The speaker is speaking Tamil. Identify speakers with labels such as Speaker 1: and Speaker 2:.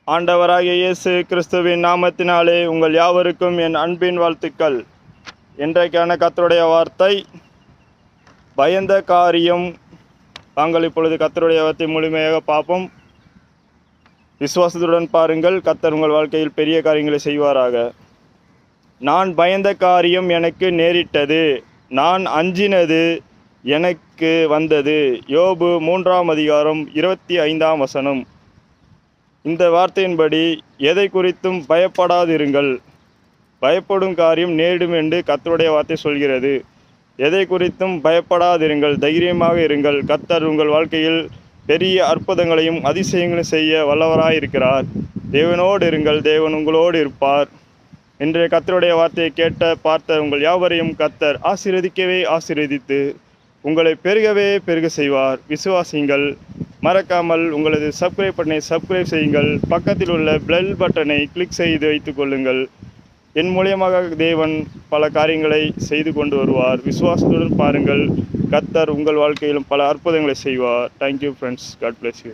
Speaker 1: ஆண்டவராகிய இயேசு கிறிஸ்துவின் நாமத்தினாலே உங்கள் யாவருக்கும் என் அன்பின் வாழ்த்துக்கள். இன்றைக்கான கர்த்தருடைய வார்த்தை பயந்த காரியம். நாங்கள் இப்பொழுது கர்த்தருடைய வார்த்தை முழுமையாக பார்ப்போம். விசுவாசத்துடன் பாருங்கள். கர்த்தர் உங்கள் வாழ்க்கையில் பெரிய காரியங்களை செய்வாராக. நான் பயந்த காரியம் எனக்கு நேரிட்டது, நான் அஞ்சினது எனக்கு வந்தது. யோபு 3:25. இந்த வார்த்தையின்படி எதை குறித்தும் பயப்படாதிருங்கள். பயப்படும் காரியம் நேரிடும் என்று கர்த்தருடைய வார்த்தை சொல்கிறது. எதை குறித்தும் பயப்படாதிருங்கள், தைரியமாக இருங்கள். கர்த்தர் உங்கள் வாழ்க்கையில் பெரிய அற்புதங்களையும் அதிசயங்களையும் செய்ய வல்லவராயிருக்கிறார். தேவனோடு இருங்கள், தேவன் உங்களோடு இருப்பார். இன்றைய கர்த்தருடைய வார்த்தையை கேட்ட பார்த்த உங்கள் யாவரையும் கர்த்தர் ஆசீர்வதிக்கவே ஆசீர்வதித்து உங்களை பெருகவே பெருக செய்வார். விசுவாசியுங்கள். மறக்காமல் உங்களது சப்ஸ்கிரைப் செய்யுங்கள். பக்கத்தில் உள்ள பெல் பட்டனை கிளிக் செய்து வைத்துக் கொள்ளுங்கள். என் மூலியமாக தேவன் பல காரியங்களை செய்து கொண்டு வருவார். விசுவாசத்துடன் பாருங்கள். கர்த்தர் உங்கள் வாழ்க்கையிலும் பல அற்புதங்களை செய்வார். Thank you friends. God bless you.